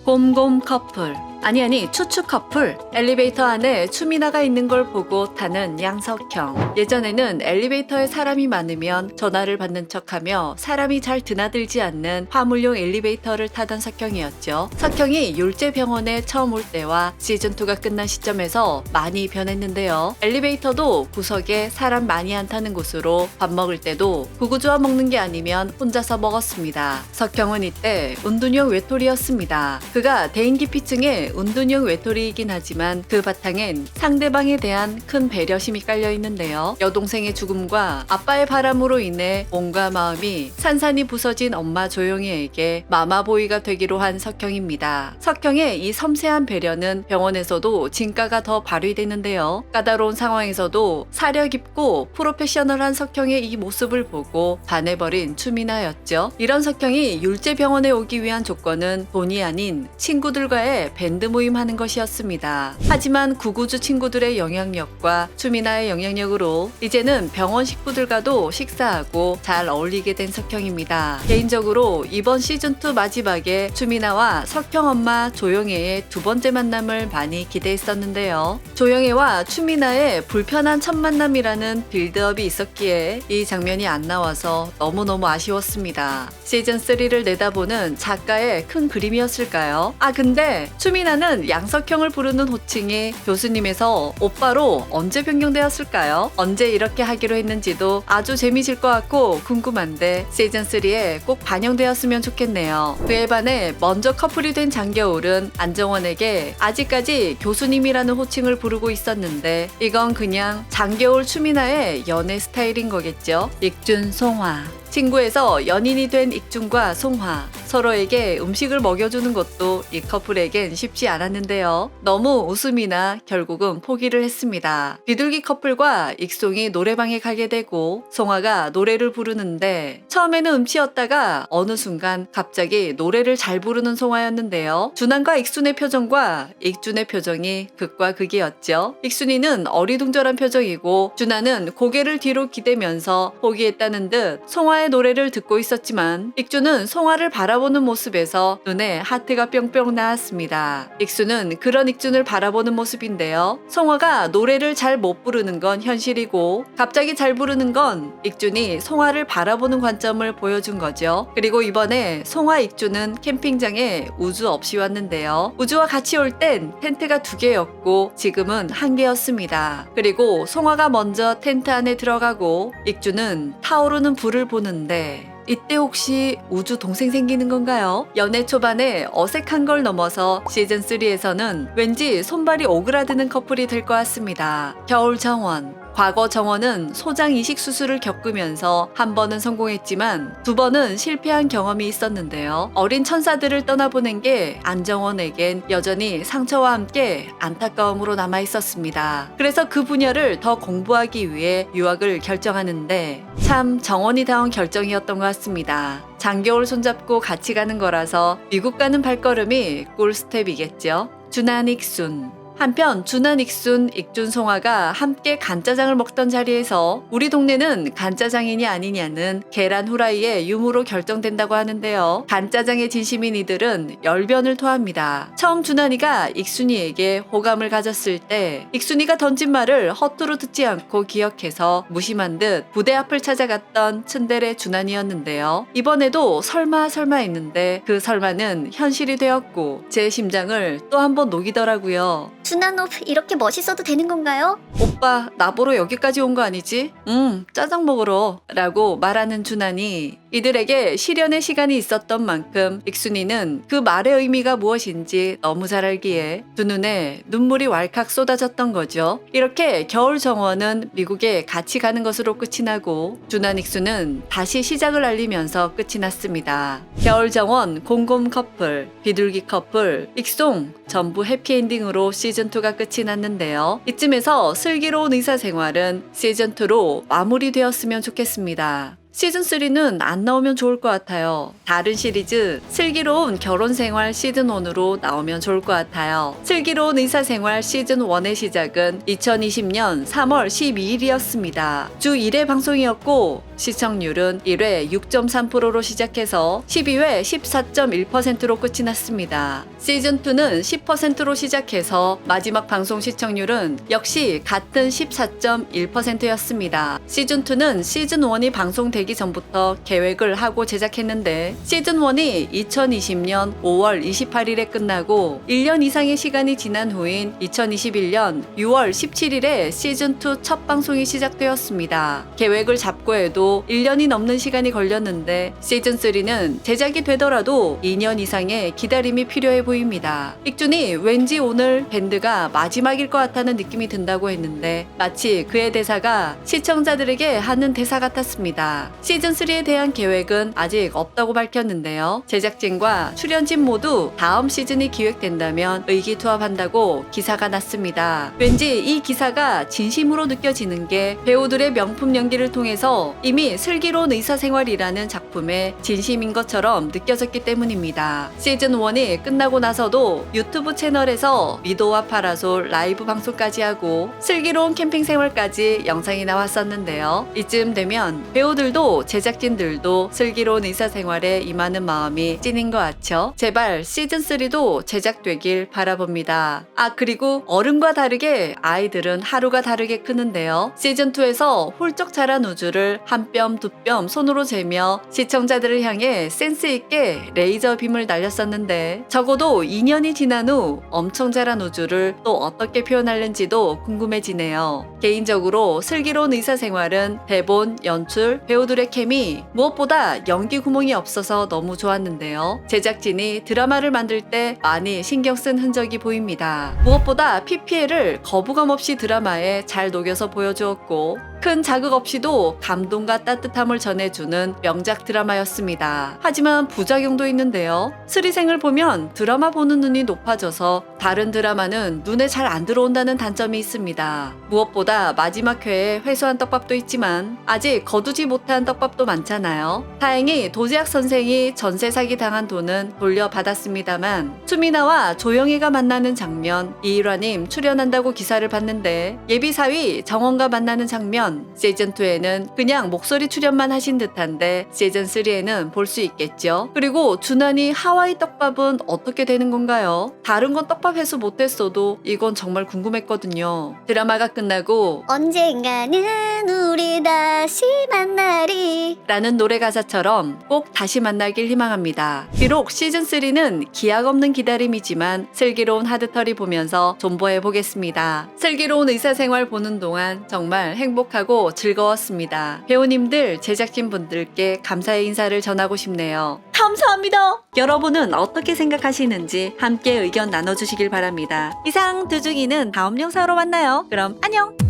곰곰 커플 아니 추추 커플. 엘리베이터 안에 추미나가 있는 걸 보고 타는 양석형. 예전에는 엘리베이터에 사람이 많으면 전화를 받는 척하며 사람이 잘 드나들지 않는 화물용 엘리베이터를 타던 석형이었죠. 석형이 율제병원에 처음 올 때와 시즌2가 끝난 시점에서 많이 변했는데요. 엘리베이터도 구석에 사람 많이 안 타는 곳으로 밥 먹을 때도 구구조와 먹는 게 아니면 혼자서 먹었습니다. 석형은 이때 은둔형 외톨이였습니다. 그가 대인기피증에 은둔형 외톨이이긴 하지만 그 바탕엔 상대방에 대한 큰 배려심이 깔려 있는데요. 여동생의 죽음과 아빠의 바람으로 인해 몸과 마음이 산산이 부서진 엄마 조용희에게 마마보이가 되기로 한 석형입니다. 석형의 이 섬세한 배려는 병원에서도 진가가 더 발휘되는데요. 까다로운 상황에서도 사려 깊고 프로페셔널한 석형의 이 모습을 보고 반해버린 추미나였죠. 이런 석형이 율제병원에 오기 위한 조건은 돈이 아닌 친구들과의 밴드 모임 하는 것이었습니다. 하지만 구구주 친구들의 영향력과 추미나의 영향력으로 이제는 병원 식구들과도 식사하고 잘 어울리게 된 석형입니다. 개인적으로 이번 시즌2 마지막에 추미나와 석형 엄마 조영애의 두 번째 만남을 많이 기대했었는데요. 조영애와 추미나의 불편한 첫 만남이라는 빌드업이 있었기에 이 장면이 안 나와서 너무너무 아쉬웠습니다. 시즌3를 내다보는 작가의 큰 그림이었을까요? 근데 추미나는 양석형을 부르는 호칭이 교수님에서 오빠로 언제 변경되었을까요? 언제 이렇게 하기로 했는지도 아주 재미질 것 같고 궁금한데 시즌3에 꼭 반영되었으면 좋겠네요. 그에 반해 먼저 커플이 된 장겨울은 안정원에게 아직까지 교수님이라는 호칭을 부르고 있었는데 이건 그냥 장겨울 추미나의 연애 스타일인 거겠죠? 익준, 송화. 친구에서 연인이 된 익준과 송화, 서로에게 음식을 먹여주는 것도 이 커플에겐 쉽지 않았는데요. 너무 웃음이나 결국은 포기를 했습니다. 비둘기 커플과 익송이 노래방에 가게 되고 송화가 노래를 부르는데 처음에는 음치였다가 어느 순간 갑자기 노래를 잘 부르는 송화였는데요. 준환과 익순의 표정과 익준의 표정이 극과 극이었죠. 익순이는 어리둥절한 표정이고 준환은 고개를 뒤로 기대면서 포기했다는 듯 송화의 노래를 듣고 있었지만 익준은 송화를 바라보는 모습에서 눈에 하트가 뿅뿅 나왔습니다. 익순은 그런 익준을 바라보는 모습인데요. 송화가 노래를 잘 못 부르는 건 현실이고 갑자기 잘 부르는 건 익준이 송화를 바라보는 관점을 보여준 거죠. 그리고 이번에 송화 익준은 캠핑장에 우주 없이 왔는데요. 우주와 같이 올 땐 텐트가 2개였고 지금은 1개였습니다. 그리고 송화가 먼저 텐트 안에 들어가고 익준은 타오르는 불을 보는데 이때 혹시 우주 동생 생기는 건가요? 연애 초반에 어색한 걸 넘어서 시즌3에서는 왠지 손발이 오그라드는 커플이 될 것 같습니다. 겨울 정원. 과거 정원은 소장 이식 수술을 겪으면서 한 번은 성공했지만 두 번은 실패한 경험이 있었는데요. 어린 천사들을 떠나보낸 게 안정원에겐 여전히 상처와 함께 안타까움으로 남아 있었습니다. 그래서 그 분야를 더 공부하기 위해 유학을 결정하는데 참 정원이다운 결정이었던 것 같습니다. 장겨울 손잡고 같이 가는 거라서 미국 가는 발걸음이 꿀스텝이겠죠. 준한, 익순. 한편 준한, 익순, 익준, 송화가 함께 간짜장을 먹던 자리에서 우리 동네는 간짜장이냐 아니냐는 계란 후라이의 유무로 결정된다고 하는데요. 간짜장의 진심인 이들은 열변을 토합니다. 처음 준한이가 익순이에게 호감을 가졌을 때 익순이가 던진 말을 허투루 듣지 않고 기억해서 무심한 듯 부대 앞을 찾아갔던 츤데레 준한이었는데요. 이번에도 설마 했는데 그 설마는 현실이 되었고 제 심장을 또 한 번 녹이더라고요. 준한 옷 이렇게 멋있어도 되는 건가요? 오빠 나보러 여기까지 온 거 아니지? 짜장 먹으러 라고 말하는 준한이 이들에게 실연의 시간이 있었던 만큼 익순이는 그 말의 의미가 무엇인지 너무 잘 알기에 두 눈에 눈물이 왈칵 쏟아졌던 거죠. 이렇게 겨울 정원은 미국에 같이 가는 것으로 끝이 나고 준한, 익순은 다시 시작을 알리면서 끝이 났습니다. 겨울 정원, 곰곰 커플, 비둘기 커플, 익송 전부 해피엔딩으로 시즌2가 끝이 났는데요. 이쯤에서 슬기로운 의사생활은 시즌2로 마무리되었으면 좋겠습니다. 시즌3는 안 나오면 좋을 것 같아요. 다른 시리즈 슬기로운 결혼생활 시즌1으로 나오면 좋을 것 같아요. 슬기로운 의사생활 시즌1의 시작은 2020년 3월 12일이었습니다. 주 1회 방송이었고 시청률은 1회 6.3%로 시작해서 12회 14.1%로 끝이 났습니다. 시즌2는 10%로 시작해서 마지막 방송 시청률은 역시 같은 14.1%였습니다. 시즌2는 시즌1이 방송되기 전부터 계획을 하고 제작했는데 시즌1이 2020년 5월 28일에 끝나고 1년 이상의 시간이 지난 후인 2021년 6월 17일에 시즌2 첫 방송이 시작되었습니다. 계획을 잡고 해도 1년이 넘는 시간이 걸렸는데 시즌3는 제작이 되더라도 2년 이상의 기다림이 필요해 보입니다. 익준이 왠지 오늘 밴드가 마지막일 것 같다는 느낌이 든다고 했는데 마치 그의 대사가 시청자들에게 하는 대사 같았습니다. 시즌3에 대한 계획은 아직 없다고 밝혔는데요. 제작진과 출연진 모두 다음 시즌이 기획된다면 의기투합한다고 기사가 났습니다. 왠지 이 기사가 진심으로 느껴지는 게 배우들의 명품 연기를 통해서 이미 슬기로운 의사생활이라는 작품의 진심인 것처럼 느껴졌기 때문입니다. 시즌1이 끝나고 나서도 유튜브 채널에서 미도와 파라솔 라이브 방송까지 하고 슬기로운 캠핑 생활까지 영상이 나왔었는데요. 이쯤 되면 배우들도 제작진들도 슬기로운 의사생활에 임하는 마음이 찐인 것 같죠? 제발 시즌3도 제작되길 바라봅니다. 아, 그리고 어른과 다르게 아이들은 하루가 다르게 크는데요. 시즌2에서 훌쩍 자란 우주를 한 뼘 두 뼘 손으로 재며 시청자들을 향해 센스있게 레이저 빔을 날렸었는데 적어도 2년이 지난 후 엄청 자란 우주를 또 어떻게 표현하는지도 궁금해지네요. 개인적으로 슬기로운 의사생활은 대본, 연출, 배우들의 케미 무엇보다 연기 구멍이 없어서 너무 좋았는데요. 제작진이 드라마를 만들 때 많이 신경 쓴 흔적이 보입니다. 무엇보다 PPL을 거부감 없이 드라마에 잘 녹여서 보여주었고 큰 자극 없이도 감동과 따뜻함을 전해주는 명작 드라마였습니다. 하지만 부작용도 있는데요. 스리생을 보면 드라마 보는 눈이 높아져서 다른 드라마는 눈에 잘 안 들어온다는 단점이 있습니다. 무엇보다 마지막 회에 회수한 떡밥도 있지만 아직 거두지 못한 떡밥도 많잖아요. 다행히 도지학 선생이 전세 사기 당한 돈은 돌려받았습니다만 수미나와 조영희가 만나는 장면, 이일화님 출연한다고 기사를 봤는데 예비 사위 정원과 만나는 장면 시즌2에는 그냥 목소리 출연만 하신 듯한데 시즌3에는 볼 수 있겠죠. 그리고 준환이 하와이 떡밥은 어떻게 되는 건가요? 다른 건 떡밥 회수 못했어도 이건 정말 궁금했거든요. 드라마가 끝나고 언젠가는 우리 다시 만나리 라는 노래 가사처럼 꼭 다시 만나길 희망합니다. 비록 시즌3는 기약 없는 기다림이지만 슬기로운 하드털이 보면서 존버해 보겠습니다. 슬기로운 의사생활 보는 동안 정말 행복하고 즐거웠습니다. 배우님들, 제작진분들께 감사의 인사를 전하고 싶네요. 감사합니다. 여러분은 어떻게 생각하시는지 함께 의견 나눠주시길 바랍니다. 이상 두중이는 다음 영상으로 만나요. 그럼 안녕.